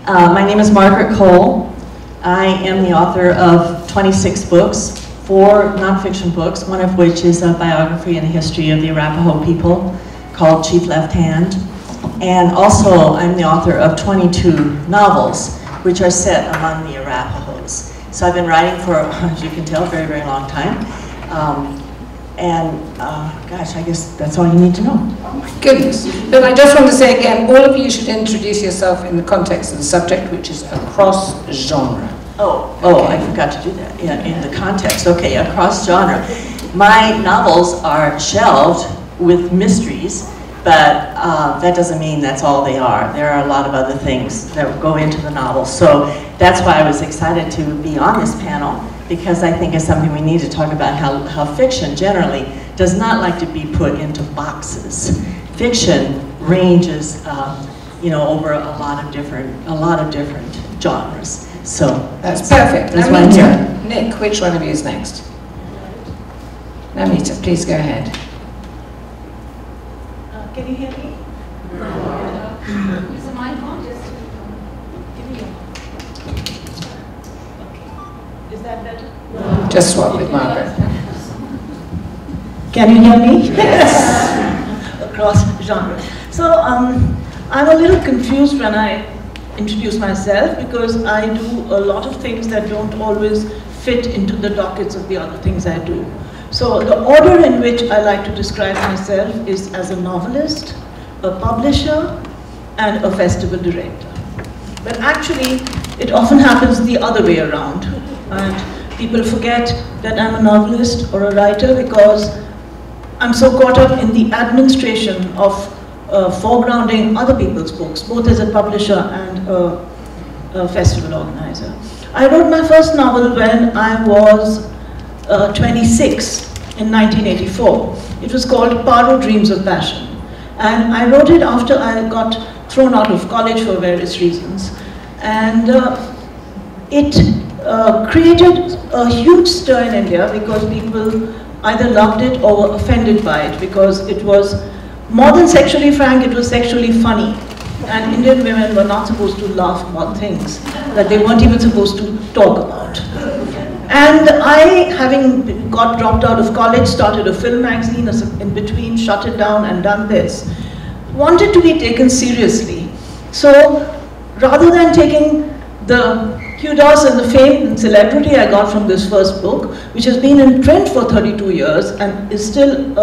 My name is Margaret Coel. I am the author of 26 books, 4 nonfiction books, one of which is a biography and a history of the Arapaho people called Chief Left Hand. And also, I'm the author of 22 novels, which are set among the Arapahos. So I've been writing for, as you can tell, a very, very long time. Gosh, I guess that's all you need to know. Oh my goodness. But I just want to say again, all of you should introduce yourself in the context of the subject, which is across genre. Oh, I forgot to do that. Yeah, in the context. Okay, across genre. My novels are shelved with mysteries, but that doesn't mean that's all they are. There are a lot of other things that go into the novel. So that's why I was excited to be on this panel, because I think it's something we need to talk about, how fiction generally does not like to be put into boxes. Fiction ranges, over a lot of different genres. So that's perfect. That's why I'm here. Nick, which one of you is next? Namita, please go ahead. Can you hear me? Is the mic on? Just give me okay. Is that better? Just swap with Margaret. Can you hear me? Yes. Across genre. So I'm a little confused when I introduce myself, because I do a lot of things that don't always fit into the dockets of the other things I do. So the order in which I like to describe myself is as a novelist, a publisher, and a festival director. But actually, it often happens the other way around. And people forget that I'm a novelist or a writer because I'm so caught up in the administration of foregrounding other people's books, both as a publisher and a festival organizer. I wrote my first novel when I was 26 in 1984. It was called Paro Dreams of Passion. And I wrote it after I got thrown out of college for various reasons. And it created a huge stir in India because people either loved it or were offended by it, because it was more than sexually frank, it was sexually funny. And Indian women were not supposed to laugh about things that they weren't even supposed to talk about. And I, having got dropped out of college, started a film magazine in between, shut it down and done this, wanted to be taken seriously. So rather than taking the kudos and the fame and celebrity I got from this first book, which has been in print for 32 years and is still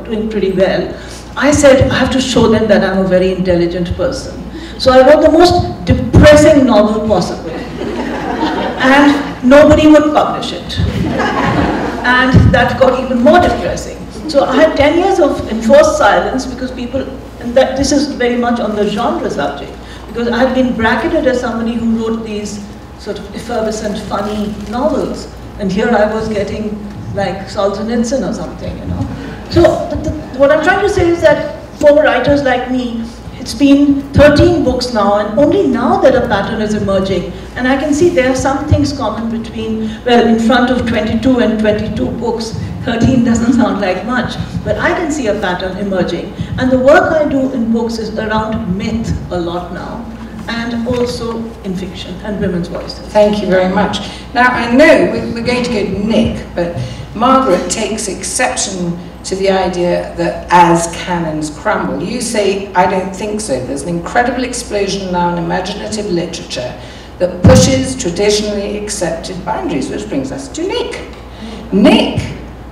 doing pretty well, I said I have to show them that I'm a very intelligent person. So I wrote the most depressing novel possible. And nobody would publish it. And that got even more depressing. So I had 10 years of enforced silence because people, and that this is very much on the genre subject, because I had been bracketed as somebody who wrote these sort of effervescent, funny novels. And here I was getting like Sousanis or something, you know. So what I'm trying to say is that for writers like me, it's been 13 books now, and only now that a pattern is emerging. And I can see there are some things common between, well, in front of 22 and 22 books, 13 doesn't sound like much, but I can see a pattern emerging. And the work I do in books is around myth a lot now, and also in fiction and women's voices. Thank you very much. Now, I know we're going to go to Nick, but Margaret takes exception to the idea that as canons crumble. You say, I don't think so. There's an incredible explosion now in imaginative literature that pushes traditionally accepted boundaries, which brings us to Nick. Nick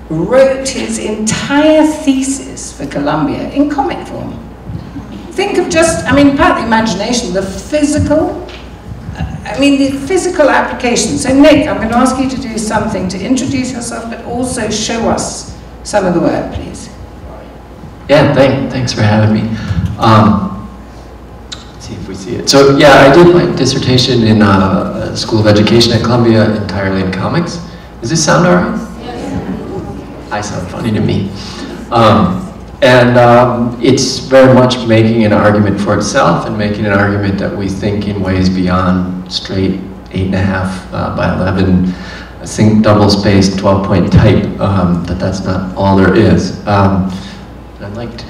wrote his entire thesis for Columbia in comic form. Think of just, part the imagination, the physical application. So Nick, I'm going to ask you to do something to introduce yourself, but also show us some of the work, please. Yeah, thanks for having me. Let's see if we see it. So yeah, I did my dissertation in School of Education at Columbia entirely in comics. Does this sound all right? Yes. I sound funny to me. It's very much making an argument for itself and making an argument that we think in ways beyond straight 8.5 by 11 double-spaced 12-point type, that's not all there is. I'd like to,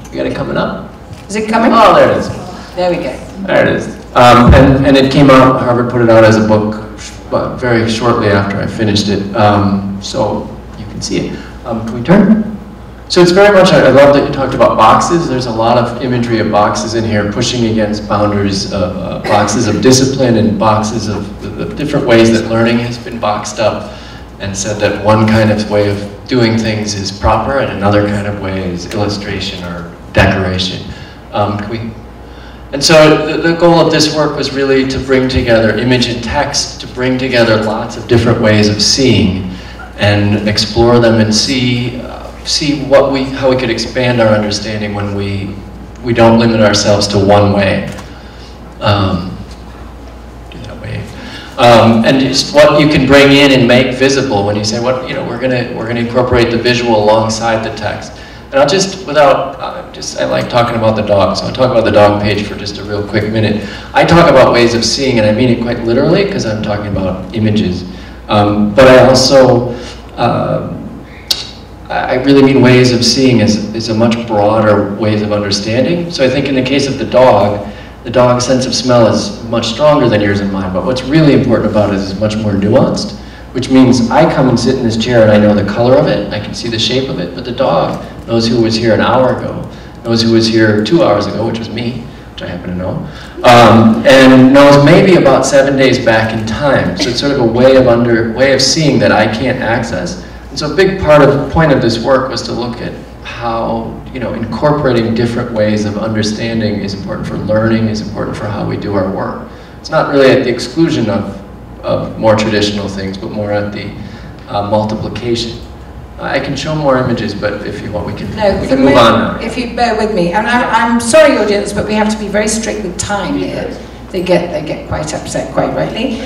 we got it coming up? Is it coming? Oh, there it is. There we go. There it is. And it came out, Harvard put it out as a book but very shortly after I finished it, so you can see it. Can we turn? So it's very much, I love that you talked about boxes. There's a lot of imagery of boxes in here, pushing against boundaries of boxes of discipline and boxes of the different ways that learning has been boxed up, and said that one kind of way of doing things is proper and another kind of way is illustration or decoration. And so the goal of this work was really to bring together image and text, to bring together lots of different ways of seeing and explore them and see how we could expand our understanding when we don't limit ourselves to one way. And just what you can bring in and make visible when you say, we're gonna incorporate the visual alongside the text. And I'll just, I like talking about the dog, so I'll talk about the dog page for just a real quick minute. I talk about ways of seeing, and I mean it quite literally, because I'm talking about images. But I also, I really mean ways of seeing is a much broader ways of understanding. So I think in the case of the dog's sense of smell is much stronger than yours and mine, but what's really important about it is much more nuanced, which means I come and sit in this chair and I know the color of it, I can see the shape of it, but the dog knows who was here an hour ago, knows who was here 2 hours ago, which was me, which I happen to know, and knows maybe about 7 days back in time. So it's sort of a way of seeing that I can't access. And so a big point of this work was to look at how, incorporating different ways of understanding is important for learning, is important for how we do our work. It's not really at the exclusion of more traditional things, but more at the multiplication. I can show more images, but if you want, we can move on now. If you bear with me, and I'm sorry, audience, but we have to be very strict with time here. They get quite upset, quite rightly.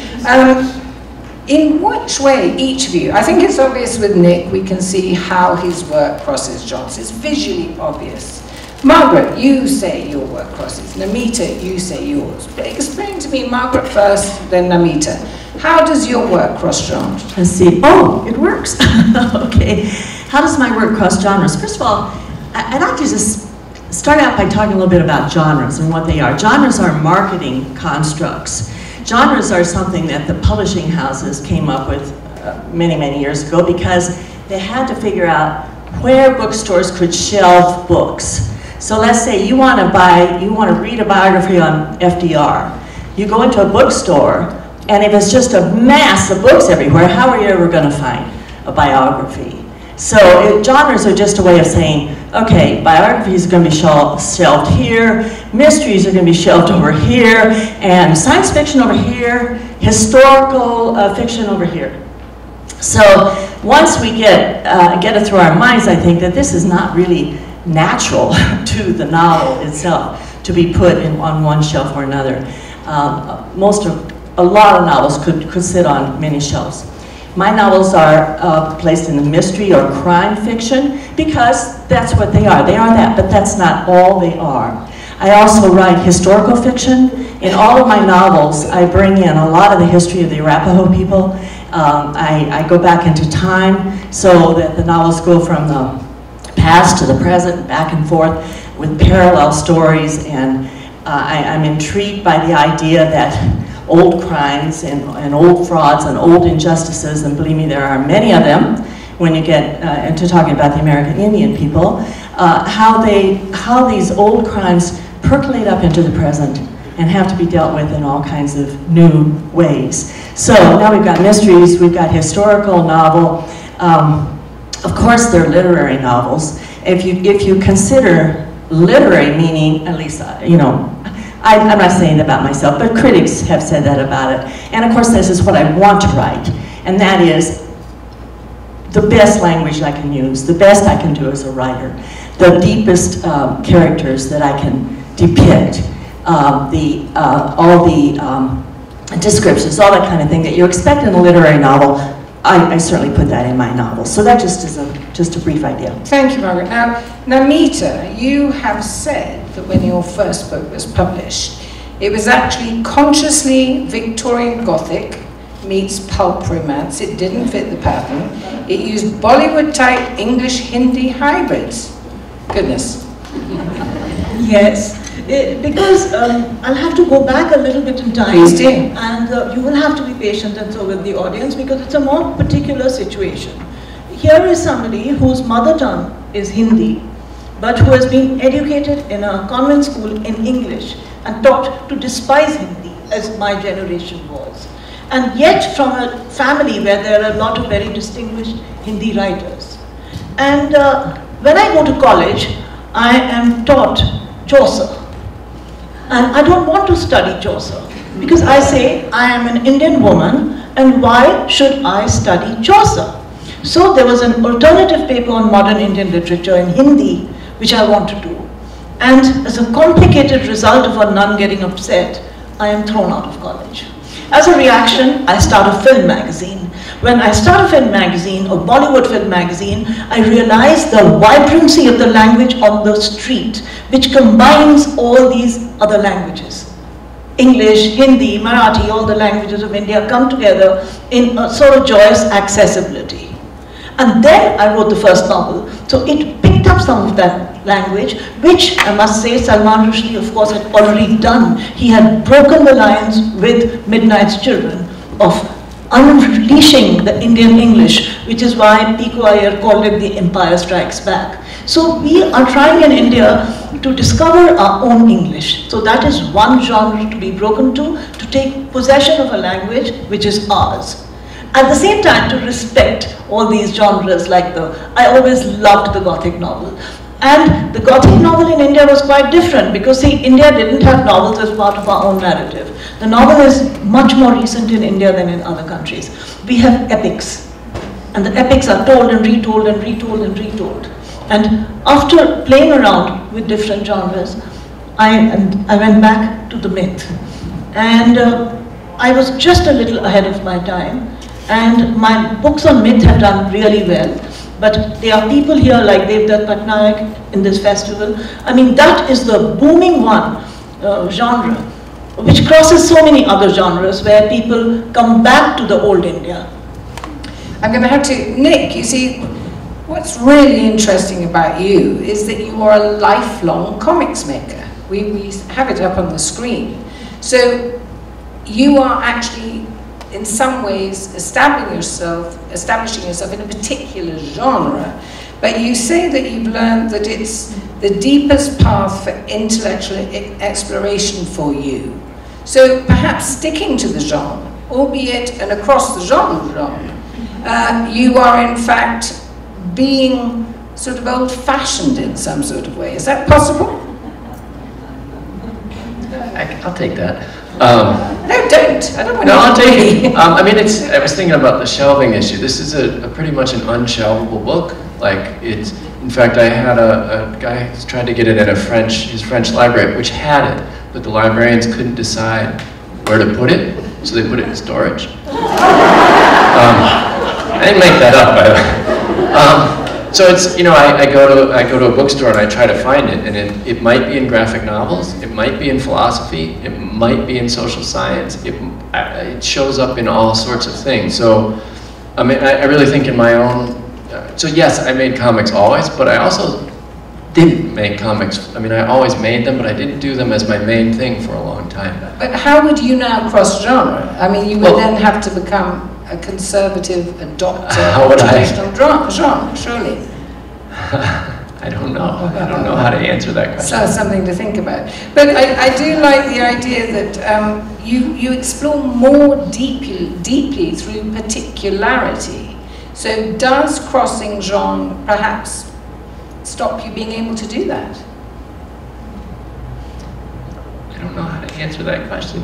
In which way, each of you, I think it's obvious with Nick, we can see how his work crosses John's. It's visually obvious. Margaret, you say your work crosses. Namita, you say yours. But explain to me, Margaret first, then Namita. How does your work cross genres? Let's see. Oh, it works. Okay. How does my work cross genres? First of all, I'd like to just start out by talking a little bit about genres and what they are. Genres are marketing constructs. Genres are something that the publishing houses came up with many, many years ago because they had to figure out where bookstores could shelve books. So let's say you want to read a biography on FDR. You go into a bookstore, and if it's just a mass of books everywhere, how are you ever going to find a biography? So genres are just a way of saying, okay, biographies are going to be shelved here, mysteries are going to be shelved over here, and science fiction over here, historical fiction over here. So once we get it through our minds, I think that this is not really natural to the novel itself to be put on one shelf or another. A lot of novels could sit on many shelves. My novels are placed in the mystery or crime fiction because that's what they are. They are that, but that's not all they are. I also write historical fiction. In all of my novels, I bring in a lot of the history of the Arapaho people. I go back into time so that the novels go from the past to the present, back and forth with parallel stories, and I'm intrigued by the idea that old crimes and old frauds and old injustices, and believe me, there are many of them when you get into talking about the American Indian people, how these old crimes percolate up into the present and have to be dealt with in all kinds of new ways. So now we've got mysteries, we've got historical novel. Of course, they're literary novels. If you consider literary meaning, at least, I'm not saying that about myself, but critics have said that about it. And of course, this is what I want to write, and that is the best language I can use, the best I can do as a writer, the deepest characters that I can depict, all the descriptions, all that kind of thing that you expect in a literary novel. I certainly put that in my novels. So that just is just a brief idea. Thank you, Margaret. Now, Namita, you have said that when your first book was published, it was actually consciously Victorian Gothic meets pulp romance. It didn't fit the pattern. It used Bollywood-type English-Hindi hybrids. Goodness. Yes, Because I'll have to go back a little bit in time. Please do. And you will have to be patient and so will the audience, because it's a more particular situation. Here is somebody whose mother tongue is Hindi, but who has been educated in a convent school in English and taught to despise Hindi, as my generation was. And yet from a family where there are a lot of very distinguished Hindi writers. And when I go to college, I am taught Chaucer. And I don't want to study Chaucer, because I say I am an Indian woman, and why should I study Chaucer? So there was an alternative paper on modern Indian literature in Hindi, which I want to do. And as a complicated result of a nun getting upset, I am thrown out of college. As a reaction, I start a film magazine. When I start a film magazine, a Bollywood film magazine, I realize the vibrancy of the language on the street, which combines all these other languages. English, Hindi, Marathi, all the languages of India come together in a sort of joyous accessibility. And then I wrote the first novel. So it picked up some of that language, which I must say Salman Rushdie, of course, had already done. He had broken the lines with Midnight's Children of unleashing the Indian English, which is why Pico Iyer called it the Empire Strikes Back. So we are trying in India to discover our own English. So that is one genre to be broken to take possession of a language which is ours. At the same time, to respect all these genres, like I always loved the Gothic novel. And the Gothic novel in India was quite different, because see, India didn't have novels as part of our own narrative. The novel is much more recent in India than in other countries. We have epics, and the epics are told and retold and retold and retold. And after playing around with different genres, I went back to the myth. And I was just a little ahead of my time. And my books on myth have done really well. But there are people here like Devdutt Patnaik in this festival. I mean, that is the booming one genre, which crosses so many other genres where people come back to the old India. I'm going to have to, Nick, you see, what's really interesting about you is that you are a lifelong comics maker. We have it up on the screen. So you are actually, in some ways, establishing yourself in a particular genre, but you say that you've learned that it's the deepest path for intellectual exploration for you. So perhaps sticking to the genre, albeit an across the genre, you are in fact being sort of old-fashioned in some sort of way. Is that possible? I'll take that. No, don't. I don't want no, to. I'll take it. I mean, I was thinking about the shelving issue. This is a pretty much an unshelvable book. Like, it's, in fact, I had a guy who tried to get it at his French library, which had it, but the librarians couldn't decide where to put it, so they put it in storage. I didn't make that up, by the way. So it's, you know, I go to a bookstore and I try to find it, and it might be in graphic novels, it might be in philosophy, it might be in social science, it shows up in all sorts of things. So, I mean, I really think in my own, so yes, I made comics always, but I also didn't make comics. I mean, I always made them, but I didn't do them as my main thing for a long time. But how would you now cross genre? I mean, you would then have to become a conservative adopter of traditional genre, surely. I don't know. I don't know how to answer that question. So something to think about. But I do like the idea that you explore more deeply through particularity. So does crossing genre perhaps stop you being able to do that? I don't know how to answer that question.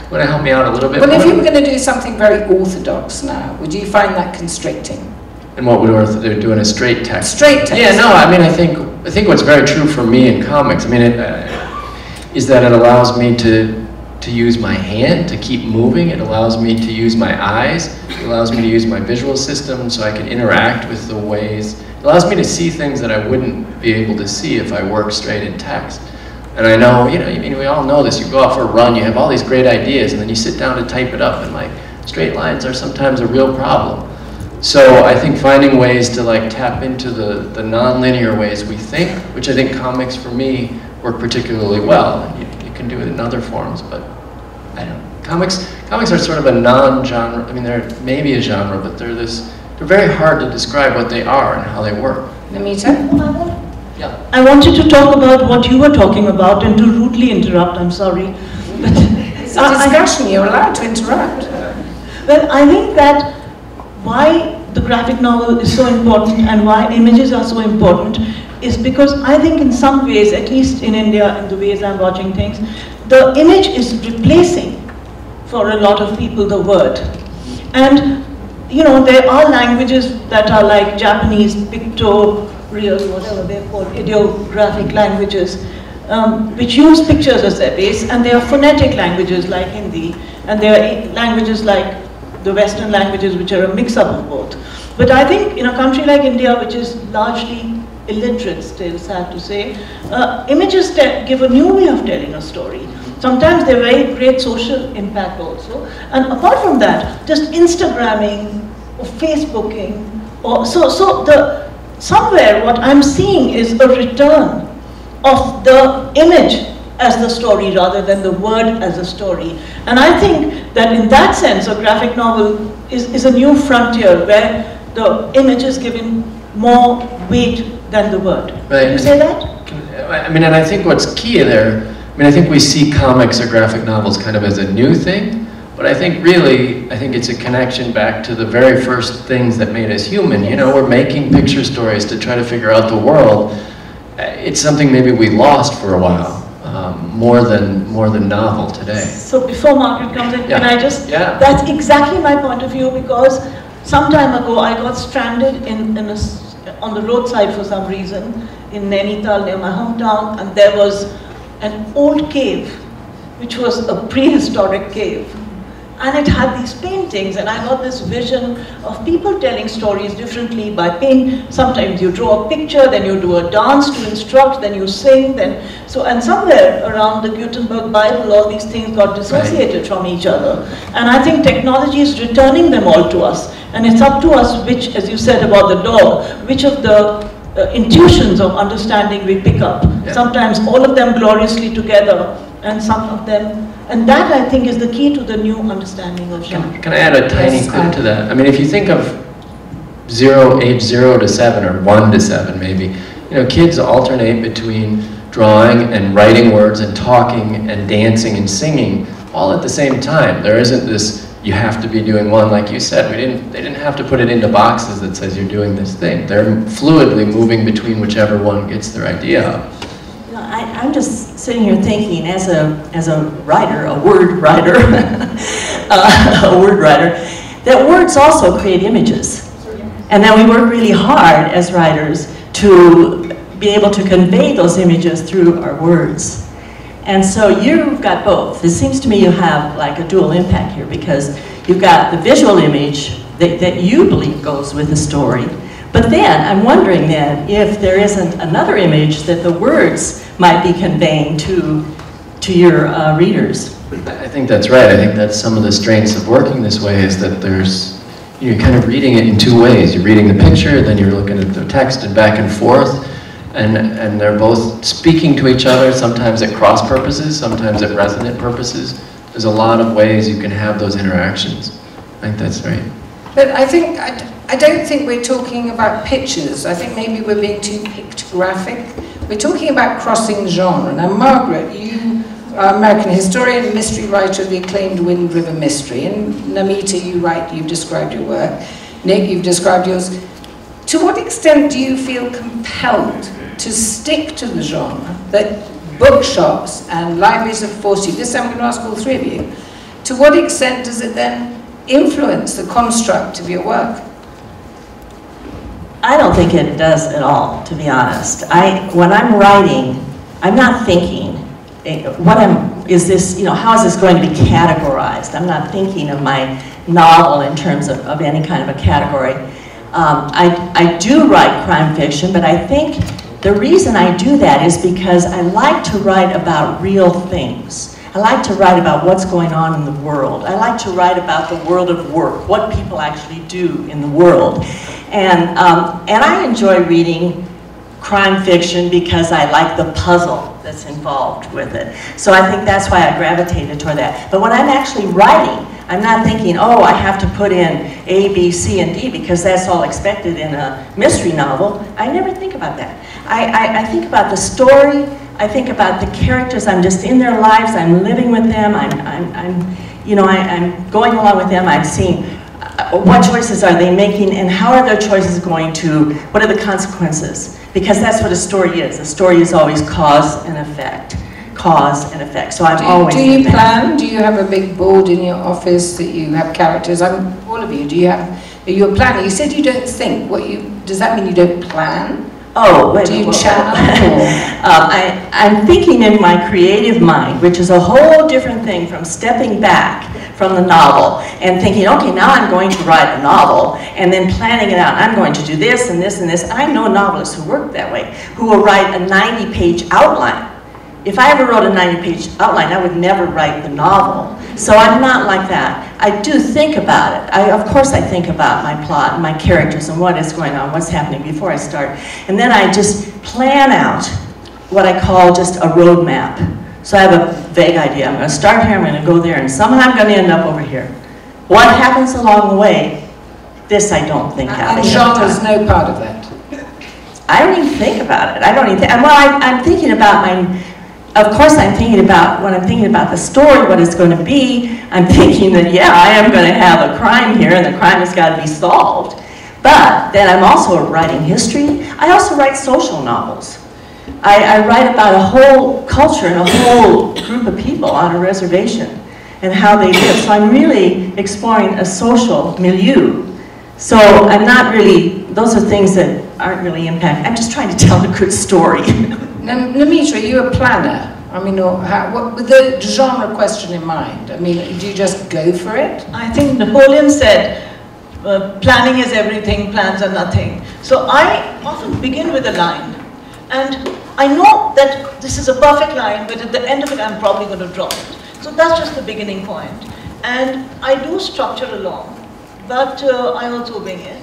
Want to help me out a little bit? Well, if you were going to do something very orthodox now, would you find that constricting? And what would they're doing a straight text? Straight text. Yeah, no. I mean, I think what's very true for me in comics, I mean, is that it allows me to use my hand to keep moving. It allows me to use my eyes. It allows me to use my visual system so I can interact with the ways. It allows me to see things that I wouldn't be able to see if I work straight in text. And I know, you know, I mean, we all know this. You go out for a run, you have all these great ideas, and then you sit down to type it up, and like straight lines are sometimes a real problem. So I think finding ways to like tap into the non-linear ways we think, which I think comics for me work particularly well. You can do it in other forms, but I don't know. Comics are sort of a non-genre. I mean, they're maybe a genre, but they're very hard to describe what they are and how they work. Namita? Yeah. I wanted to talk about what you were talking about, and to rudely interrupt, I'm sorry. But it's a discussion, you're allowed to interrupt. Well, I think that why the graphic novel is so important and why images are so important is because I think in some ways, at least in India, in the ways I'm watching things, the image is replacing for a lot of people the word. And you know, there are languages that are like Japanese, pictorial, whatever they're called, ideographic languages, which use pictures as their base, and there are phonetic languages like Hindi, and there are languages like the Western languages which are a mix-up of both. But I think in a country like India, which is largely illiterate still, sad to say, images give a new way of telling a story. Sometimes they're very great social impact also. And apart from that, just Instagramming or Facebooking, or somewhere what I'm seeing is a return of the image as the story rather than the word as a story. And I think that in that sense, a graphic novel is a new frontier where the image is given more weight than the word. Right. Can you say that? I mean, and I think what's key there, I mean, I think we see comics or graphic novels kind of as a new thing, but I think really, I think it's a connection back to the very first things that made us human. You know, we're making picture stories to try to figure out the world. It's something maybe we lost for a while, more than novel today. So before Margaret comes in, Yeah. can I just, Yeah. That's exactly my point of view, because some time ago I got stranded on the roadside for some reason in Nainital near my hometown, and there was an old cave, which was a prehistoric cave. And it had these paintings, and I got this vision of people telling stories differently by paint. Sometimes you draw a picture, then you do a dance to instruct, then you sing, and somewhere around the Gutenberg Bible, all these things got dissociated from each other. And I think technology is returning them all to us. And it's up to us which, as you said about the dog, which of the intuitions of understanding we pick up. Yeah. Sometimes all of them gloriously together, and some of them, and that I think is the key to the new understanding of genre. Can I add a tiny clip to that? I mean, if you think of age 0 to 7 or 1 to 7 maybe, you know, kids alternate between drawing and writing words and talking and dancing and singing all at the same time. There isn't this, you have to be doing one, like you said. They didn't have to put it into boxes that says you're doing this thing. They're fluidly moving between whichever one gets their idea up. I'm just sitting here thinking, as a writer, a word writer, that words also create images, and that we work really hard as writers to be able to convey those images through our words. And so you've got both. It seems to me you have like a dual impact here, because you've got the visual image that you believe goes with the story. But then, I'm wondering then, if there isn't another image that the words might be conveying to your readers. I think that's right. I think that's some of the strengths of working this way, is that you're kind of reading it in two ways. You're reading the picture, then you're looking at the text and back and forth, and they're both speaking to each other, sometimes at cross purposes, sometimes at resonant purposes. There's a lot of ways you can have those interactions. I think that's right. But I don't think we're talking about pictures. I think maybe we're being too pictographic. We're talking about crossing genre. Now, Margaret, you are an American historian and mystery writer of the acclaimed Wind River Mystery. And Namita, you've described your work. Nick, you've described yours. To what extent do you feel compelled to stick to the genre that bookshops and libraries have forced you? This I'm going to ask all three of you. To what extent does it then influence the construct of your work? I don't think it does at all, to be honest. When I'm writing, I'm not thinking, how is this going to be categorized? I'm not thinking of my novel in terms of any kind of a category. I do write crime fiction, but I think the reason I do that is because I like to write about real things. I like to write about what's going on in the world. I like to write about the world of work, what people actually do in the world. And I enjoy reading crime fiction because I like the puzzle that's involved with it. So I think that's why I gravitated toward that. But when I'm actually writing, I'm not thinking, oh, I have to put in A, B, C, and D because that's all expected in a mystery novel. I never think about that. I think about the story, I think about the characters, I'm just in their lives, I'm living with them, I'm going along with them, I'm seeing what choices are they making and how are their choices going to, what are the consequences? Because that's what a story is. A story is always cause and effect. Cause and effect. So I'm always. Do you plan? Do you have a big board in your office that you have characters? All of you. Do you have? Are you a planner? You said you don't think. Does that mean you don't plan? Oh, wait. Do you channel? I'm thinking in my creative mind, which is a whole different thing from stepping back from the novel and thinking, okay, now I'm going to write a novel, and then planning it out. I'm going to do this and this and this. I know novelists who work that way, who will write a 90-page outline. If I ever wrote a 90-page outline, I would never write the novel. So I'm not like that. I do think about it. Of course I think about my plot and my characters and what is going on, what's happening before I start. And then I just plan out what I call just a roadmap. So I have a vague idea. I'm going to start here, I'm going to go there, and somehow I'm going to end up over here. What happens along the way, this I don't think out. And genre is no part of that. I don't even think about it. I don't even think, well, I'm thinking about of course I'm thinking about, when I'm thinking about the story, what it's going to be, I'm thinking that, yeah, I am going to have a crime here, and the crime has got to be solved. But then I'm also writing history. I also write social novels. I write about a whole culture and a whole group of people on a reservation and how they live. So I'm really exploring a social milieu. So I'm not really, those are things that aren't really impacting. I'm just trying to tell a good story. Now, Namita, are you a planner? I mean, with the genre question in mind, I mean, do you just go for it? I think Napoleon said, planning is everything, plans are nothing. So I often begin with a line. And I know that this is a perfect line, but at the end of it, I'm probably going to drop it. So that's just the beginning point. And I do structure along, but I also wing it.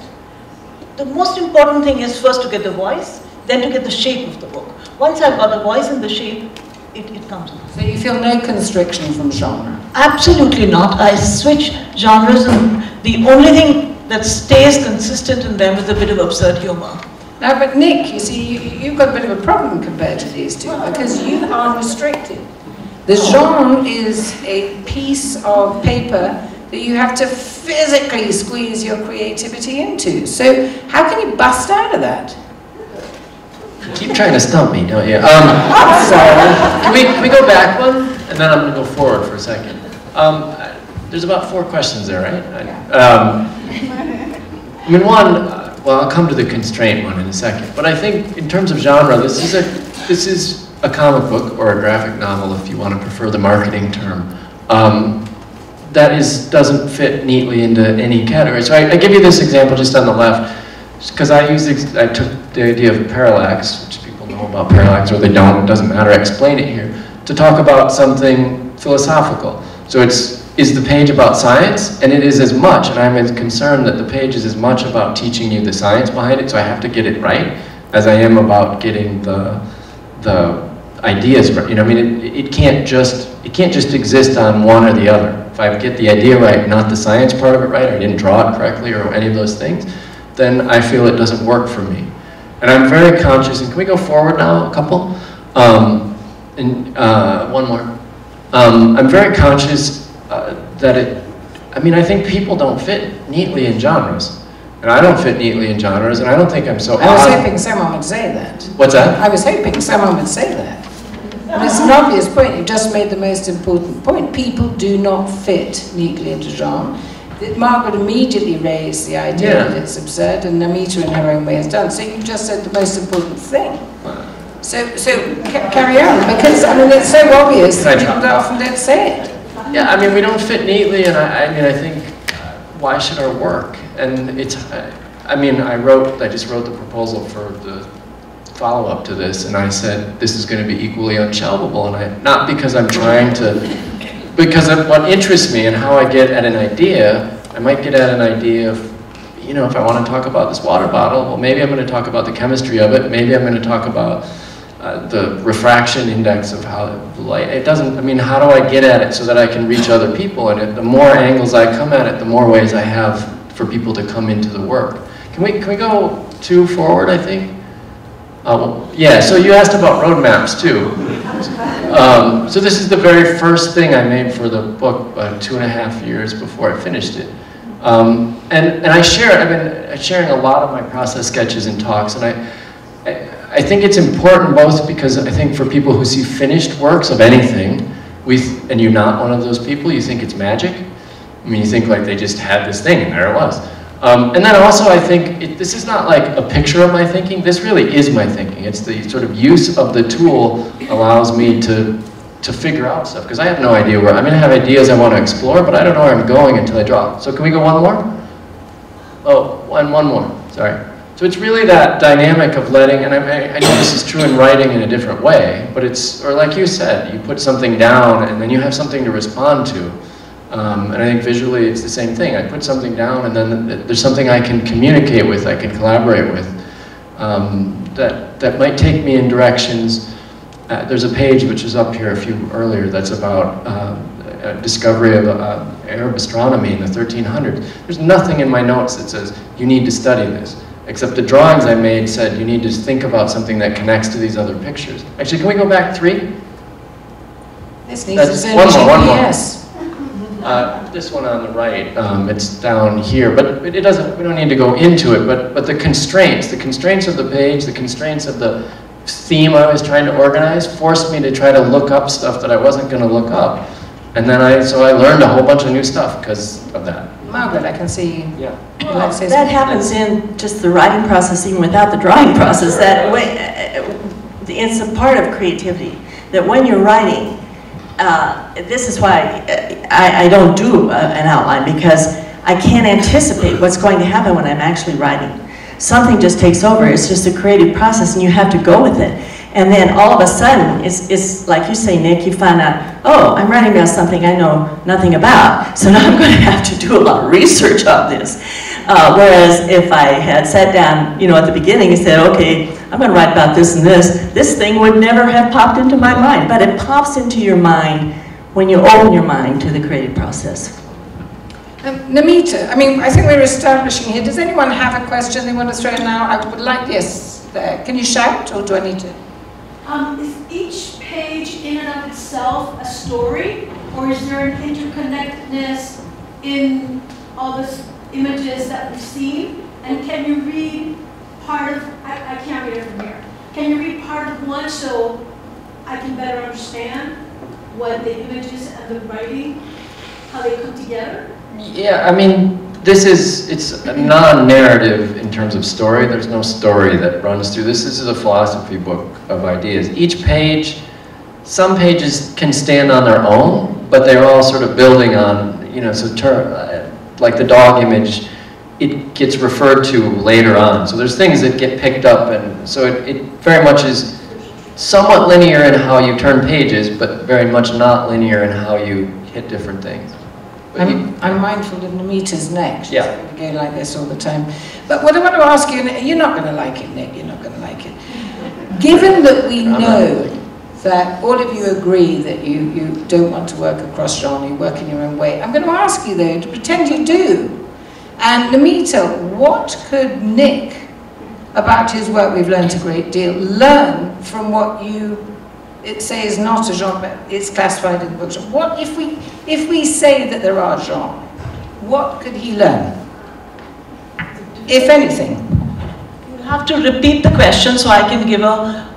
The most important thing is first to get the voice, then to get the shape of the book. Once I've got the voice and the shape, it comes out. So you feel no constriction from genre? Absolutely not. I switch genres, and the only thing that stays consistent in them is a bit of absurd humor. Now, but Nick, you see, you've got a bit of a problem compared to these two, because you are restricted. The genre is a piece of paper that you have to physically squeeze your creativity into. So how can you bust out of that? You keep trying to stump me, don't you? I'm sorry. Can we go back one? And then I'm going to go forward for a second. There's about 4 questions there, right? I mean, one, well, I'll come to the constraint one in a second. But I think in terms of genre, this is a comic book or a graphic novel, if you want to prefer the marketing term, that doesn't fit neatly into any category. So I give you this example just on the left, because I took the idea of parallax, which people know about parallax, or they don't, it doesn't matter, I explain it here, to talk about something philosophical. So is the page about science? And it is as much, and I'm as concerned that the page is as much about teaching you the science behind it, so I have to get it right, as I am about getting the ideas right. You know, I mean, it can't just exist on one or the other. If I get the idea right, not the science part of it right, or I didn't draw it correctly, or any of those things, then I feel it doesn't work for me. And I'm very conscious, and can we go forward now, a couple? One more. I'm very conscious that I think people don't fit neatly in genres. And I don't fit neatly in genres, and I don't think I'm so odd. I was hoping someone would say that. What's that? I was hoping someone would say that. And it's an obvious point. You just made the most important point. People do not fit neatly into genre. Margaret immediately raised the idea that it's absurd, and Namita in her own way has done. So you just said the most important thing. So carry on, because I mean it's so obvious that people often don't say it. Yeah, I mean we don't fit neatly, and I think why should our work? And it's I just wrote the proposal for the follow-up to this, and I said, this is going to be equally unshelvable, and not because I'm trying to, because of what interests me and how I get at an idea. I might get at an idea of, you know, if I want to talk about this water bottle, well, maybe I'm going to talk about the chemistry of it, maybe I'm going to talk about the refraction index of how the light, it doesn't, I mean, how do I get at it so that I can reach other people? And the more angles I come at it, the more ways I have for people to come into the work. Can we go 2 forward, I think? Yeah, so you asked about roadmaps too. So this is the very first thing I made for the book 2.5 years before I finished it. And I share, I've been sharing a lot of my process sketches and talks, and I think it's important both because I think for people who see finished works of anything, and you're not one of those people, you think it's magic. I mean, you think like they just had this thing and there it was. And then also I think this is not like a picture of my thinking, this really is my thinking. It's the sort of use of the tool allows me to figure out stuff, because I have no idea where, I mean, I have ideas I want to explore, but I don't know where I'm going until I draw. So can we go one more? Oh, one more, sorry. So it's really that dynamic of letting, and I know this is true in writing in a different way, but it's, or like you said, you put something down and then you have something to respond to. And I think visually it's the same thing. I put something down and then there's something I can communicate with, I can collaborate with, that might take me in directions. There's a page which is up here a few earlier that's about a discovery of Arab astronomy in the 1300s. There's nothing in my notes that says, you need to study this. Except the drawings I made said you need to think about something that connects to these other pictures. Actually, can we go back 3? This needs to say one more. GPS. This one on the right, it's down here, but it doesn't. We don't need to go into it. But the constraints of the page, the constraints of the theme I was trying to organize, forced me to try to look up stuff that I wasn't going to look up, and then so I learned a whole bunch of new stuff because of that. Margaret, I can see you. Yeah. Well, that happens in just the writing process, even without the drawing process. That way, it's a part of creativity. That when you're writing, this is why I don't do an outline, because I can't anticipate what's going to happen when I'm actually writing. Something just takes over. It's just a creative process, and you have to go with it. And then all of a sudden, it's like you say, Nick, you find out, oh, I'm writing about something I know nothing about, so now I'm going to have to do a lot of research on this. Whereas if I had sat down, you know, at the beginning and said, okay, I'm going to write about this and this thing would never have popped into my mind. But it pops into your mind when you open your mind to the creative process. Namita, I mean, I think we're establishing here. Does anyone have a question they want to throw in now? I would like, yes, there. Can you shout, or do I need to? Is each page in and of itself a story, or is there an interconnectedness in all the images that we've seen? And can you read part of, I can't read it from here, can you read part of one so I can better understand what the images and the writing, how they come together? Yeah, I mean, it's a non-narrative in terms of story. There's no story that runs through this. This is a philosophy book of ideas. Each page, some pages can stand on their own, but they're all sort of building on, you know, so like the dog image, it gets referred to later on. So there's things that get picked up, and so it very much is somewhat linear in how you turn pages, but very much not linear in how you hit different things. I'm mindful of Namita's neck. She's Yeah. going like this all the time. But what I want to ask you, and you're not going to like it, Nick, you're not going to like it. Given that we know that all of you agree that you don't want to work across genre, you work in your own way, I'm going to ask you though, to pretend you do. And Namita, what could Nick, about his work we've learned a great deal, learn from what you say is not a genre, it's classified in the bookshop? What if we say that there are genres, what could he learn, if anything? You have to repeat the question so I can give a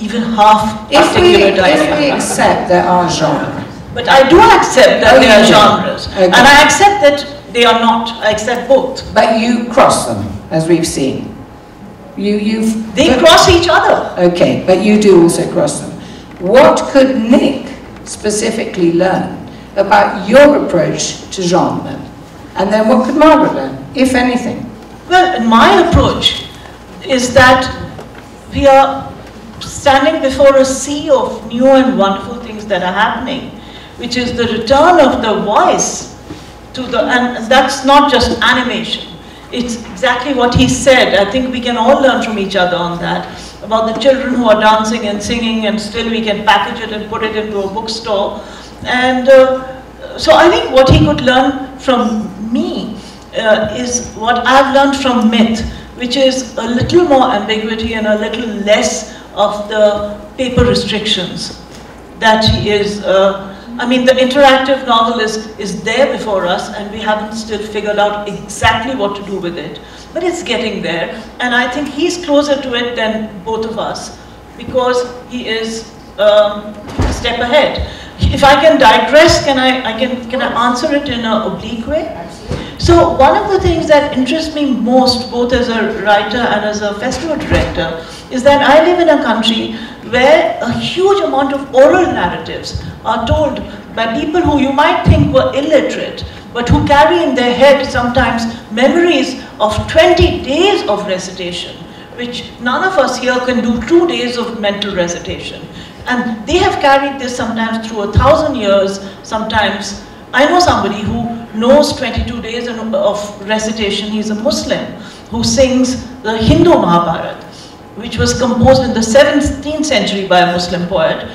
even half articulate idea. If we accept there are genres. But I do accept that there are do. genres. Okay. And I accept that they are not. I accept both. But you cross them, as we've seen. They cross each other. Okay, but you do also cross them. What could Nick specifically learn about your approach to genre? And then what could Margaret learn, if anything? Well, my approach is that we are standing before a sea of new and wonderful things that are happening, which is the return of the voice to the, and that's not just animation. It's exactly what he said. I think we can all learn from each other on that, about the children who are dancing and singing, and still we can package it and put it into a bookstore. And so I think what he could learn from me is what I've learned from myth, which is a little more ambiguity and a little less of the paper restrictions. That is, I mean, the interactive novel is there before us, and we haven't still figured out exactly what to do with it. But it's getting there, and I think he's closer to it than both of us, because he is a step ahead. If I can digress, can I answer it in an oblique way? So one of the things that interests me most, both as a writer and as a festival director, is that I live in a country where a huge amount of oral narratives are told by people who you might think were illiterate, but who carry in their head sometimes memories of 20 days of recitation, which none of us here can do 2 days of mental recitation. And they have carried this sometimes through 1,000 years, sometimes. I know somebody who knows 22 days of recitation. He's a Muslim who sings the Hindu Mahabharata, which was composed in the 17th century by a Muslim poet.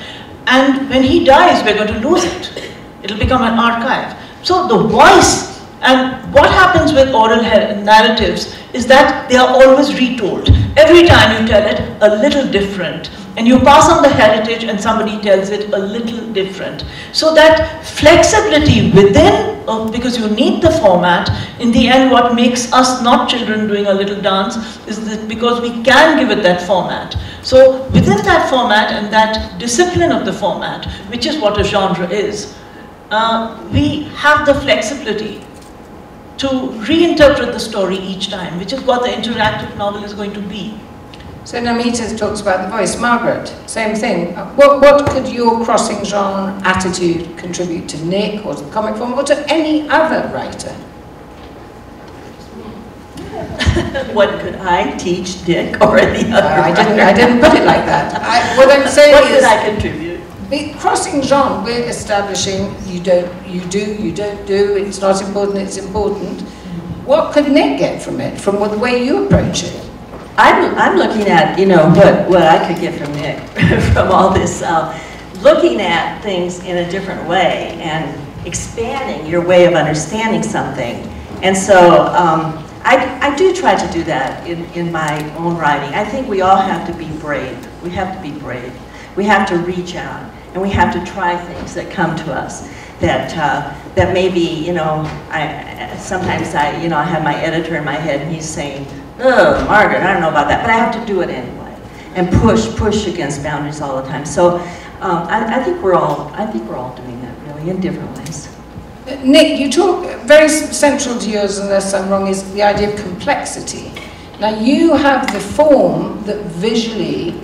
And when he dies, we're going to lose it. It'll become an archive. So the voice, and what happens with oral narratives is that they are always retold. Every time you tell it a little different, and you pass on the heritage and somebody tells it a little different. So that flexibility within, because you need the format, in the end what makes us not children doing a little dance is that because we can give it that format. So within that format and that discipline of the format, which is what a genre is, we have the flexibility to reinterpret the story each time, which is what the interactive novel is going to be. So Namita talks about the voice. Margaret, same thing. What could your crossing genre attitude contribute to Nick, or to the comic form, or to any other writer? What could I teach Nick or any other writer? I didn't put it like that. What I'm saying what is, could I contribute? Crossing genre, we're establishing you don't do, it's not important, it's important. What could Nick get from it, from the way you approach it? I'm looking at, you know, what I could get from Nick, from all this, looking at things in a different way and expanding your way of understanding something. And so I do try to do that in my own writing. I think we all have to be brave. We have to be brave. We have to reach out, and we have to try things that come to us that maybe, you know, sometimes I have my editor in my head and he's saying, oh, Margaret, I don't know about that, but I have to do it anyway, and push against boundaries all the time. So I think we're all doing that really in different ways. Nick, you talk, very central to yours, unless I'm wrong, is the idea of complexity. Now you have the form that visually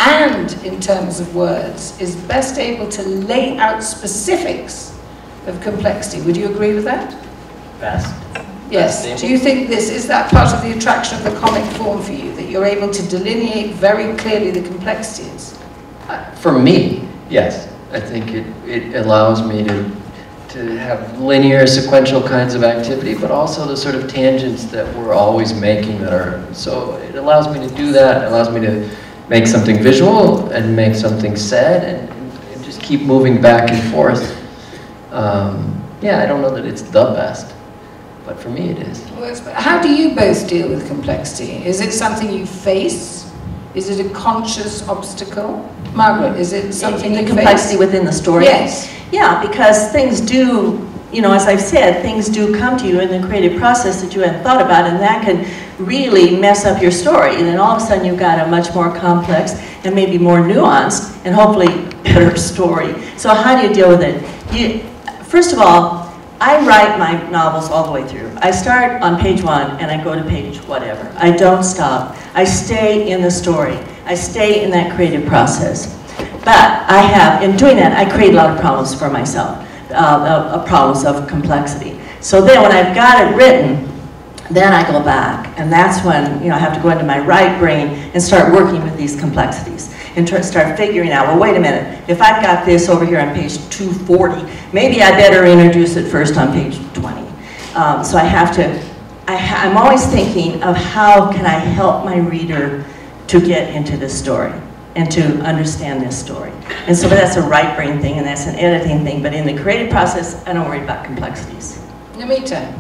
and in terms of words is best able to lay out specifics of complexity. Would you agree with that? Best. Yes. Do you think this is that part of the attraction of the comic form for you, that you're able to delineate very clearly the complexities? For me, yes. I think it allows me to have linear, sequential kinds of activity, but also the sort of tangents that we're always making that are, so it allows me to do that. It allows me to make something visual and make something said and just keep moving back and forth. Yeah, I don't know that it's the best, but for me it is. How do you both deal with complexity? Is it something you face? Is it a conscious obstacle? Margaret, is it something you face? The complexity within the story? Yes. Yeah, because things do, you know, as I've said, things do come to you in the creative process that you hadn't thought about, and that can really mess up your story. And then all of a sudden you've got a much more complex and maybe more nuanced and hopefully better story. So how do you deal with it? First of all, I write my novels all the way through. I start on page 1 and I go to page whatever. I don't stop. I stay in the story. I stay in that creative process. But I have, in doing that, I create a lot of problems for myself, problems of complexity. So then when I've got it written, then I go back, and that's when, you know, I have to go into my right brain and start working with these complexities and start figuring out, well, wait a minute, if I've got this over here on page 240, maybe I better introduce it first on page 20. So I have to, I'm always thinking of how can I help my reader to get into this story and to understand this story. And so that's a right brain thing, and that's an editing thing, but in the creative process, I don't worry about complexities. Namita?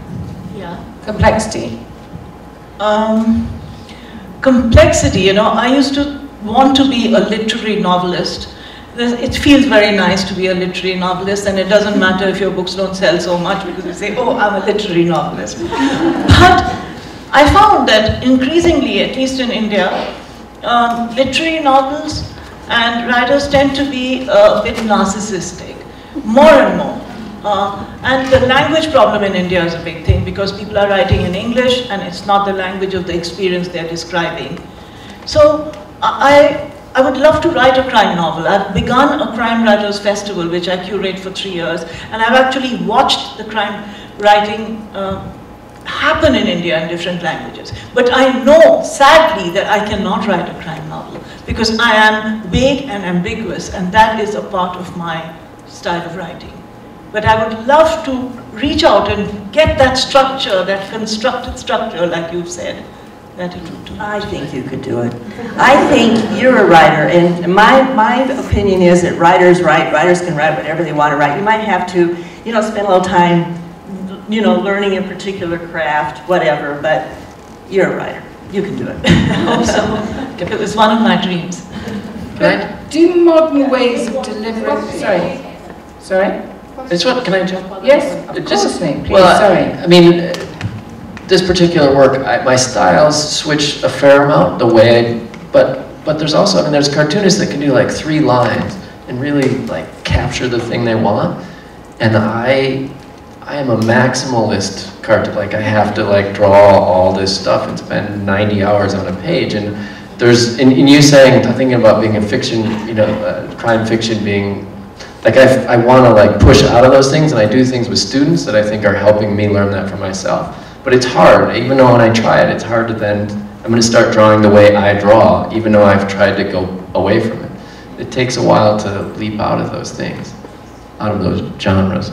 Yeah. Complexity. Complexity, you know, I used to want to be a literary novelist. It feels very nice to be a literary novelist, and it doesn't matter if your books don't sell so much because you say, oh, I'm a literary novelist. But I found that increasingly, at least in India, literary novels and writers tend to be a bit narcissistic, more and more. And the language problem in India is a big thing because people are writing in English and it's not the language of the experience they're describing. So I would love to write a crime novel. I've begun a crime writers festival which I curate for 3 years, and I've actually watched the crime writing happen in India in different languages. But I know, sadly, that I cannot write a crime novel because I am vague and ambiguous, and that is a part of my style of writing. But I would love to reach out and get that structure, that constructed structure, like you've said, that it would do. I think you could do it. I think you're a writer, and my opinion is that writers write, writers can write whatever they want to write. You might have to, you know, spend a little time, you know, learning a particular craft, whatever, but you're a writer. You can do it. I hope so. It was one of my dreams. But do modern ways of delivering... Sorry? Can I jump on Yes, that? of course, please, well, sorry. I mean, this particular work, my styles switch a fair amount, the way but there's also, I mean, there's cartoonists that can do like 3 lines and really like capture the thing they want, and I am a maximalist cartoon. Like I have to like draw all this stuff and spend 90 hours on a page, and there's, in you saying, thinking about being a fiction, you know, crime fiction being, like I want to like push out of those things, and I do things with students that I think are helping me learn that for myself. But it's hard, even though when I try it, it's hard to then, I'm going to start drawing the way I draw, even though I've tried to go away from it. It takes a while to leap out of those things, out of those genres.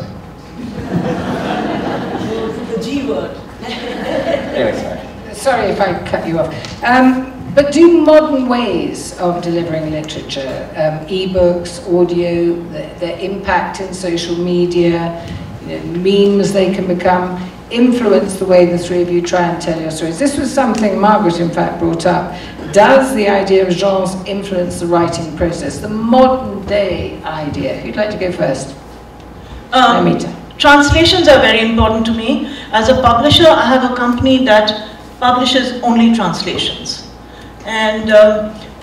The G word. Anyway, sorry. Sorry if I cut you off. But do modern ways of delivering literature, e-books, audio, their impact in social media, you know, memes they can become, influence the way the 3 of you try and tell your stories? This was something Margaret, in fact, brought up. Does the idea of genres influence the writing process, the modern day idea? Who'd like to go first? Namita. Translations are very important to me. As a publisher, I have a company that publishes only translations. And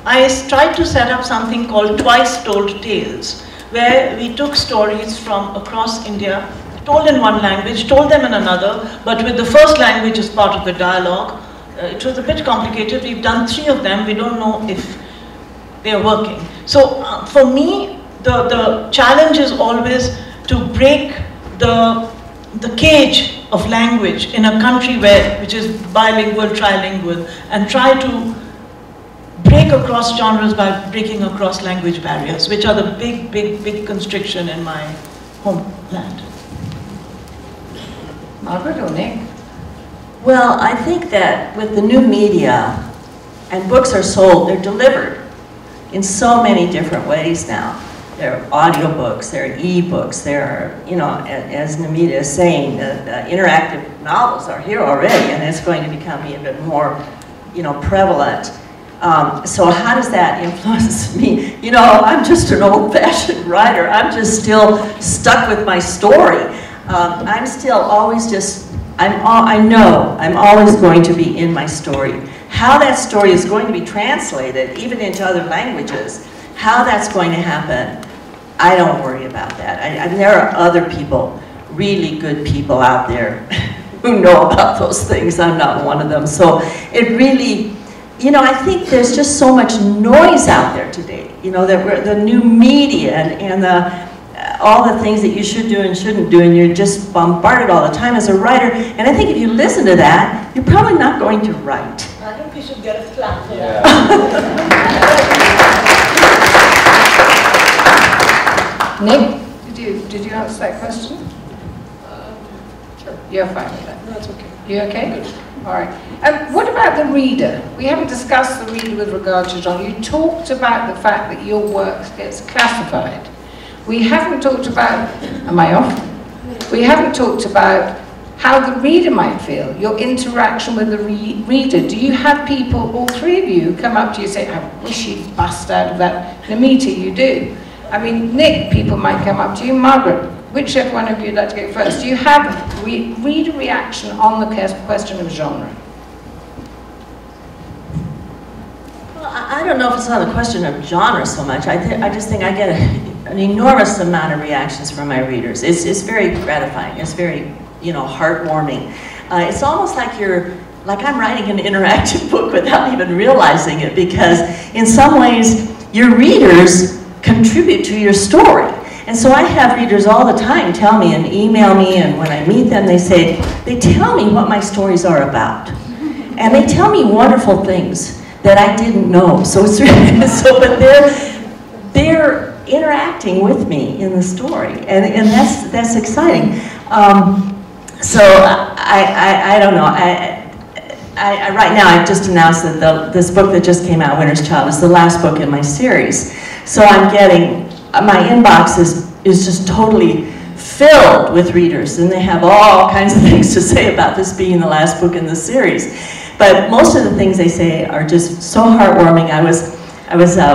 I tried to set up something called Twice Told Tales, where we took stories from across India, told in one language, told them in another, but with the first language as part of the dialogue. It was a bit complicated. We've done 3 of them. We don't know if they're working. So for me, the challenge is always to break the cage of language in a country which is bilingual, trilingual, and try to break across genres by breaking across language barriers, which are the big constriction in my homeland. Margaret or Nick? Well, I think that with the new media, and books are sold, they're delivered in so many different ways now. There are audiobooks, there are e-books, there are, you know, as Namita is saying, the interactive novels are here already, and it's going to become even more, you know, prevalent. So how does that influence me? You know, I'm just an old-fashioned writer. I'm just still stuck with my story. I'm still always just, I know I'm always going to be in my story. How that story is going to be translated, even into other languages, how that's going to happen, I don't worry about that. There are other people, really good people out there who know about those things. I'm not one of them. So it really, you know, I think there's just so much noise out there today. You know, that the new media and the all the things that you should do and shouldn't do, and you're just bombarded all the time as a writer. And I think if you listen to that, you're probably not going to write. I think we should get a clap for Yeah. that. Nick, did you answer that question? Sure. You're fine with that. No, it's okay. You okay? Good. All right. What about the reader? We haven't discussed the reader with regard to genre. You talked about the fact that your work gets classified. We haven't talked about, am I off? We haven't talked about how the reader might feel, your interaction with the reader. Do you have people, all three of you, come up to you and say, I wish you'd bust out of that? Namita, you do. I mean, Nick, people might come up to you. Margaret, whichever one of you would like to go first. Do you have reader reaction on the question of genre? Well, I don't know if it's on the question of genre so much. I just think I get an enormous amount of reactions from my readers. It's very gratifying. It's very, you know, heartwarming. It's almost like I'm writing an interactive book without even realizing it, because in some ways your readers contribute to your story. And so I have readers all the time tell me and email me, and when I meet them they tell me what my stories are about. And they tell me wonderful things that I didn't know. So it's really, but they're interacting with me in the story, and that's exciting. So I don't know. Right now I've just announced that this book that just came out, Winter's Child, is the last book in my series. So I'm getting, my inbox is just totally filled with readers, and they have all kinds of things to say about this being the last book in the series. But most of the things they say are just so heartwarming. I was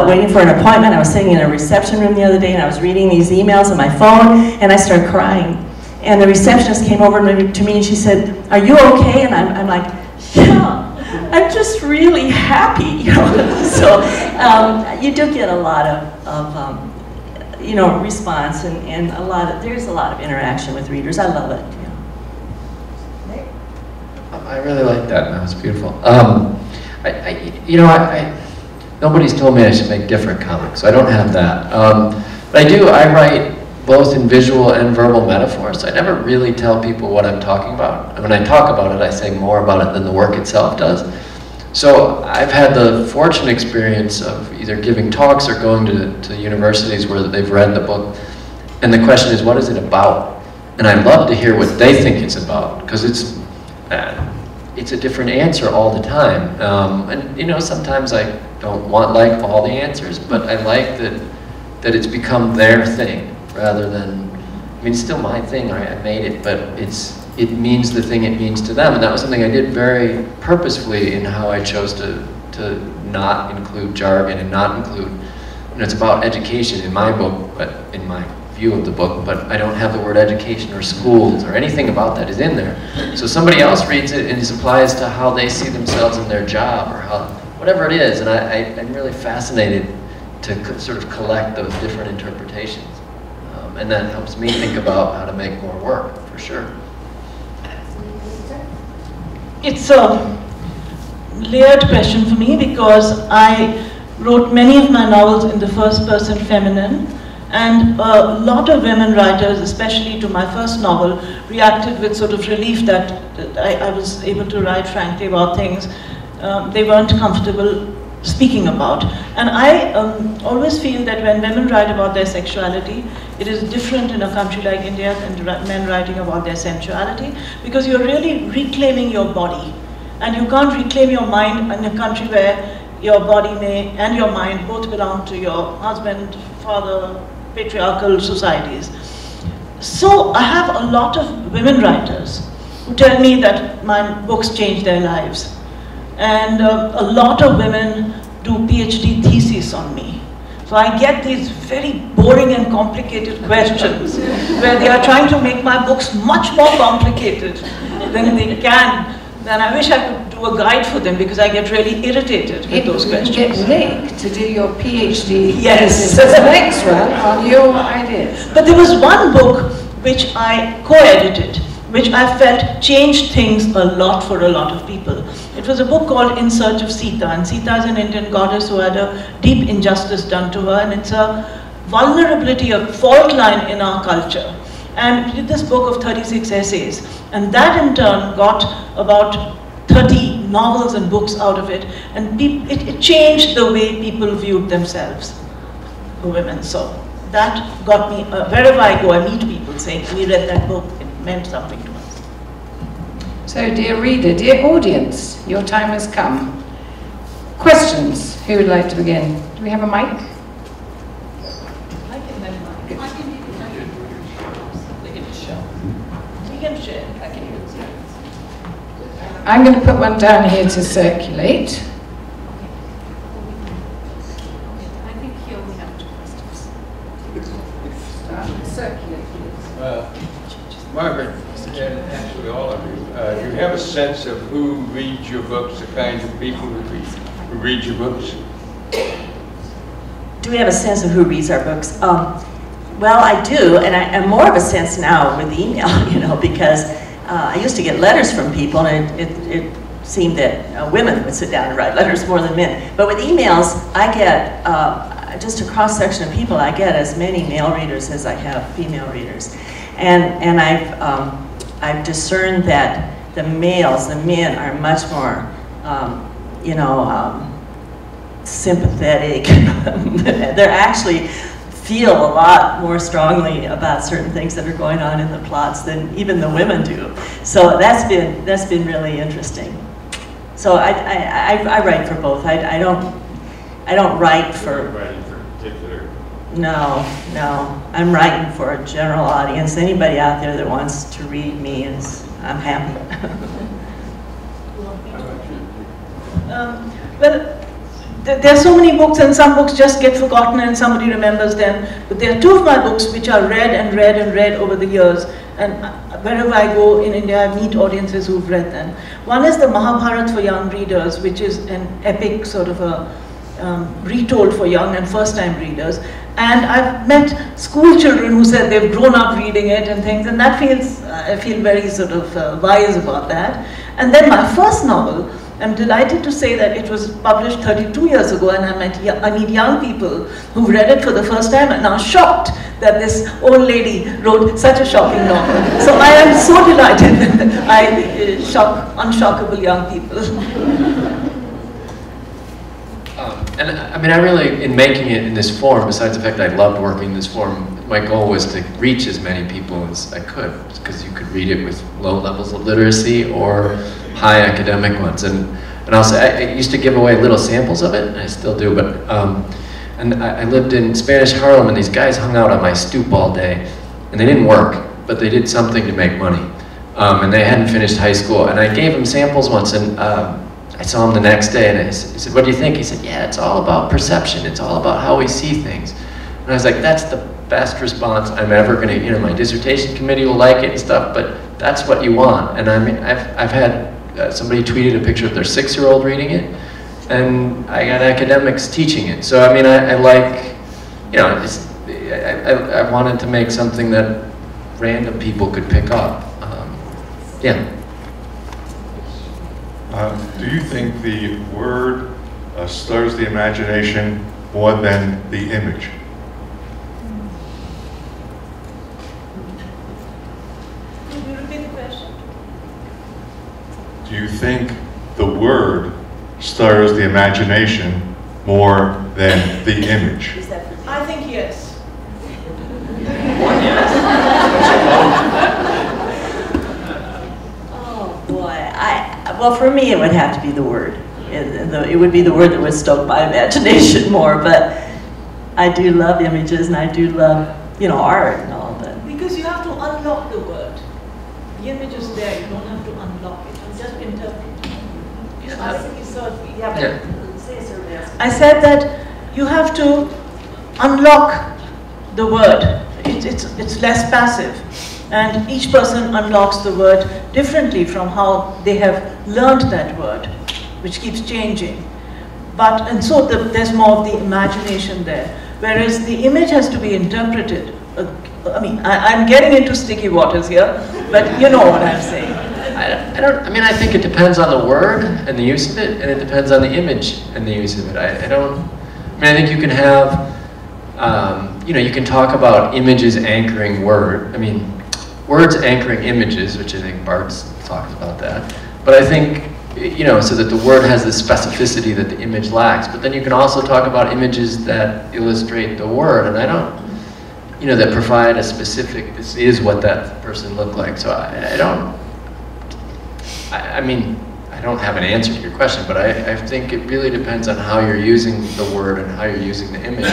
waiting for an appointment. I was sitting in a reception room the other day, and I was reading these emails on my phone, and I started crying. And the receptionist came over to me and she said, "Are you okay?" And I'm like, "Yeah, I'm just really happy." You know? So you do get a lot of you know, response, and there's a lot of interaction with readers. I love it. Yeah. I really like that. That was beautiful. Nobody's told me I should make different comics, so I don't have that. But I write both in visual and verbal metaphors. I never really tell people what I'm talking about. When I talk about it, I say more about it than the work itself does. So I've had the fortunate experience of either giving talks or going to universities where they've read the book, and the question is, what is it about? And I love to hear what they think it's about, because it's a different answer all the time. And you know, sometimes I don't want all the answers, but I like that it's become their thing rather than, I mean, it's still my thing. I made it, but it means the thing it means to them. And that was something I did very purposefully in how I chose to not include jargon and not include, you know, it's about education in my book, but in my view of the book, but I don't have the word education or schools or anything about that is in there. So somebody else reads it and it applies to how they see themselves in their job or how, whatever it is. And I'm really fascinated to sort of collect those different interpretations. And that helps me think about how to make more work, for sure. It's a layered question for me because I wrote many of my novels in the first person feminine, and a lot of women writers, especially to my first novel, reacted with sort of relief that I was able to write frankly about things they weren't comfortable speaking about. And I always feel that when women write about their sexuality, it is different in a country like India than men writing about their sensuality, because you're really reclaiming your body. And you can't reclaim your mind in a country where your body and your mind both belong to your husband, father, patriarchal societies. So I have a lot of women writers who tell me that my books change their lives. And a lot of women do PhD theses on me. So I get these very boring and complicated questions where they are trying to make my books much more complicated than they can. Then I wish I could do a guide for them, because I get really irritated with those questions. Get Nick to do your PhD Yes. thesis next one on your ideas. But there was one book which I co-edited, which I felt changed things a lot for a lot of people. It was a book called In Search of Sita, and Sita is an Indian goddess who had a deep injustice done to her, and it's a vulnerability, a fault line in our culture. And we did this book of 36 essays, and that in turn got about 30 novels and books out of it, and it changed the way people viewed themselves, women. So that got me, wherever I go, I meet people saying, we read that book, it meant something to us. So, dear reader, dear audience, your time has come. Questions? Who would like to begin? Do we have a mic? I can then mic. I can share. We can share. I can use it. I'm going to put one down here to circulate. I think he only have 2 questions. Circulate, please. Margaret, and actually all of you, do you have a sense of who reads your books, the kinds of people who read your books? Do we have a sense of who reads our books? Well, I do, and I'm more of a sense now with email, you know, because I used to get letters from people, and it seemed that women would sit down and write letters more than men. But with emails, I get just a cross-section of people. I get as many male readers as I have female readers. And I've discerned that the males, the men, are much more, you know, sympathetic. They're actually feel a lot more strongly about certain things that are going on in the plots than even the women do. So that's been really interesting. So I write for both. I don't write for. Writing for particular. No. I'm writing for a general audience. Anybody out there that wants to read me I'm happy. Well, there are so many books, and some books just get forgotten and somebody remembers them. But there are 2 of my books which are read and read and read over the years. And wherever I go in India, I meet audiences who've read them. One is the Mahabharata for young readers, which is an epic sort of a retold for young and first-time readers. And I've met school children who said they've grown up reading it and things, and that I feel very sort of wise about that. And then my first novel, I'm delighted to say that it was published 32 years ago, and I meet young people who've read it for the first time and are shocked that this old lady wrote such a shocking novel. So I am so delighted that I shock unshockable young people. And I mean, I really, in making it in this form, besides the fact that I loved working in this form, my goal was to reach as many people as I could, because you could read it with low levels of literacy or high academic ones. And I'll say, I used to give away little samples of it, and I still do, but, and I lived in Spanish Harlem, and these guys hung out on my stoop all day, and they didn't work, but they did something to make money. And they hadn't finished high school, and I gave them samples once, and I saw him the next day, and I said, what do you think? He said, yeah, it's all about perception. It's all about how we see things. And I was like, that's the best response I'm ever gonna, you know, my dissertation committee will like it and stuff, but that's what you want. And I mean, I've had somebody tweeted a picture of their 6-year-old reading it, and I got academics teaching it. So I mean, I like, you know, I wanted to make something that random people could pick up. Yeah. Do you think the word stirs the imagination more than the image? Could you repeat the question? Do you think the word stirs the imagination more than the image? I think yes. Oh boy, well, for me it would have to be the word. It would be the word that would stoke my imagination more, but I do love images, and I do love, you know, art and all that. Because you have to unlock the word. The image is there, you don't have to unlock it, you just interpret it. I said that you have to unlock the word. It's less passive. And each person unlocks the word differently from how they have learned that word, which keeps changing. And so there's more of the imagination there. Whereas the image has to be interpreted. I mean, I'm getting into sticky waters here, but you know what I'm saying. I mean, I think it depends on the word and the use of it, and it depends on the image and the use of it. I think you can have you know, you can talk about images anchoring words anchoring images, which I think Bart's talks about that. But I think, you know, so that the word has the specificity that the image lacks. But then you can also talk about images that illustrate the word, and I don't, you know, that provide a specific, this is what that person looked like. So I don't have an answer to your question, but I think it really depends on how you're using the word and how you're using the image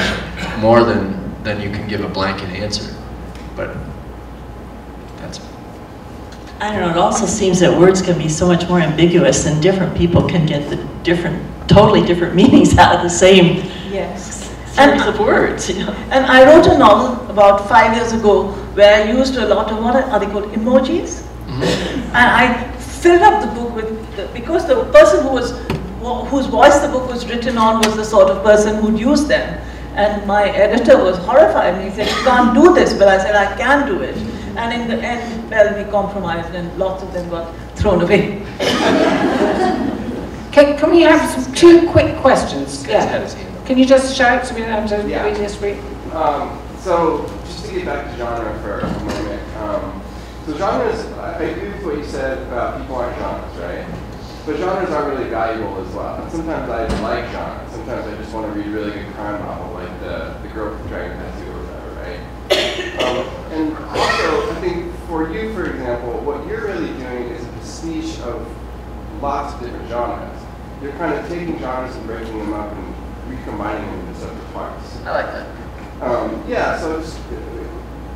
more than you can give a blanket answer. But that's... I don't know, it also seems that words can be so much more ambiguous and different people can get the totally different meanings out of the same series of words. You know? And I wrote a novel about 5 years ago where I used a lot of, what are they called, emojis? And I filled up the book with, because the person whose voice the book was written on was the sort of person who'd use them. And my editor was horrified, and he said, you can't do this, but I said, I can do it. And in the end, well, we compromised, and lots of them got thrown away. Can we have some 2 quick questions? Yeah. Can you just shout so we don't have to read this week? So, just to get back to genre for a moment. So genres, I agree with what you said about people aren't genres, right? But genres are really valuable as well. And sometimes I like genres. Sometimes I just want to read a really good crime novel, like the Girl from Dragon Tattoo or whatever, right? And also, I think for you, for example, what you're really doing is a pastiche of lots of different genres. You're kind of taking genres and breaking them up and recombining them into separate parts. I like that. Yeah, so just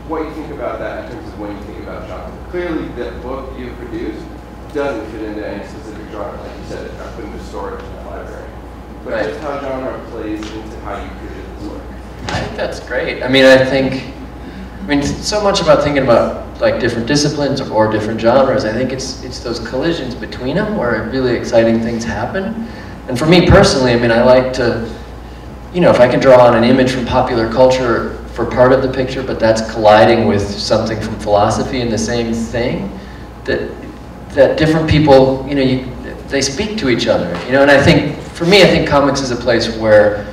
what you think about that in terms of when you think about genre. Clearly, that book you've produced doesn't fit into any specific genre. Like you said, I put into storage in the library. But just how genre plays into how you created this work. I think that's great. I mean, so much about thinking about like different disciplines or different genres. I think it's those collisions between them where really exciting things happen. And for me personally, I mean, I like to, you know, if I can draw on an image from popular culture for part of the picture, but that's colliding with something from philosophy in the same thing, that different people, you know, they speak to each other, you know. And I think, for me, I think comics is a place where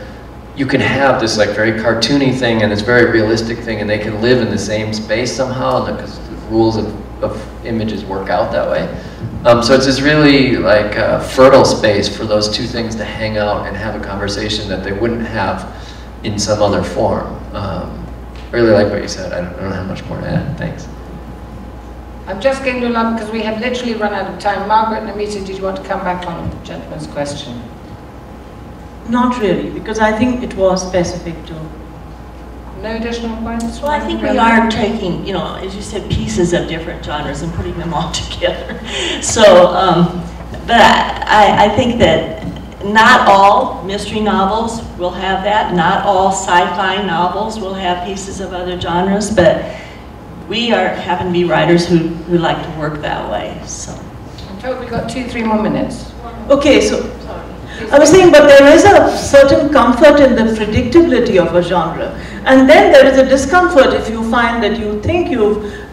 you can have this like very cartoony thing and this very realistic thing, and they can live in the same space somehow, because the rules of images work out that way. So it's this really like fertile space for those two things to hang out and have a conversation that they wouldn't have in some other form. I really like what you said. I don't have much more to add. Thanks. I'm just going to allow, because we have literally run out of time. Margaret and Namita, did you want to come back on the gentleman's question? Not really, because I think it was specific to... No additional points? Well, I think we are taking, you know, as you said, pieces of different genres and putting them all together. So, but I think that not all mystery novels will have that. Not all sci-fi novels will have pieces of other genres, but we happen to be writers who like to work that way. So, I'm told we've got 2-3 more minutes. Okay, so I was saying, but there is a certain comfort in the predictability of a genre. And then there is a discomfort if you find that you think you've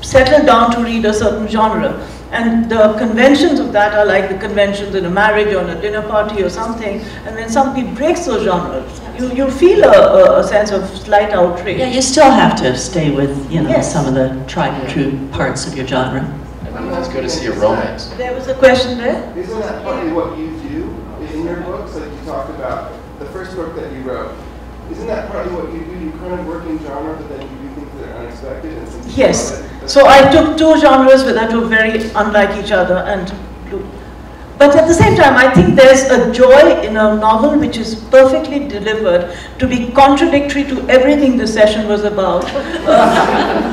settled down to read a certain genre. And the conventions of that are like the conventions in a marriage or in a dinner party or something. And when somebody breaks those genres, you feel a sense of slight outrage. yeah, you still have to stay with, you know, some of the tried and true parts of your genre. I mean, let's go to see a romance. There was a question there? Isn't that partly what you do in your books? Like you talked about the first book that you wrote. Isn't that partly what you do? You kind of work in genre, but then you do things that are unexpected. And Yes. So I took 2 genres that were very unlike each other, but at the same time, I think there's a joy in a novel which is perfectly delivered to be contradictory to everything the session was about.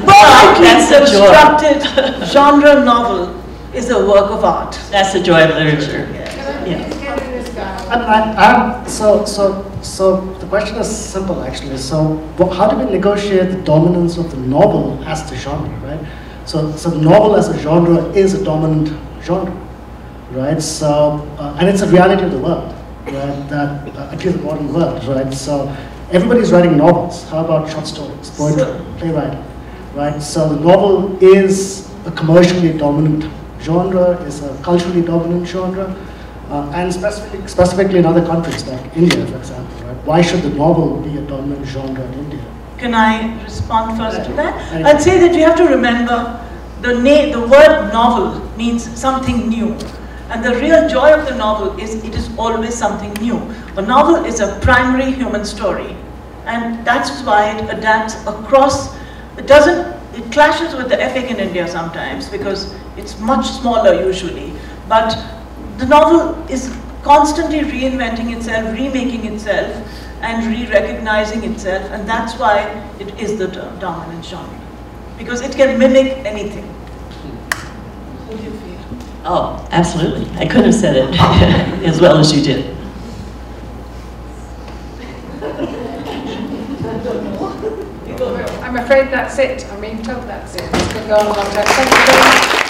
Perfectly constructed genre novel is a work of art. That's the joy of literature. Yeah. So the question is simple, actually. So how do we negotiate the dominance of the novel as the genre, right? So the novel as a genre is a dominant genre, right? So and it's a reality of the world, right? That at least the modern world, right? So everybody's writing novels. How about short stories, poetry, playwriting, right? So the novel is a commercially dominant genre, is a culturally dominant genre. And specifically in other countries like India, for example, right? Why should the novel be a dominant genre in India? Can I respond first to that? I'd say that you have to remember the word novel means something new. And the real joy of the novel is it is always something new. A novel is a primary human story. And that's why it adapts across, it clashes with the epic in India sometimes because it's much smaller usually. But the novel is constantly reinventing itself, remaking itself, and re-recognizing itself, and that's why it is the dominant genre. Because it can mimic anything. What do you feel? Oh, absolutely. I couldn't have said it as well as you did. I'm afraid that's it. I'm being told that's it. It's been going on a long time. Thank you very much.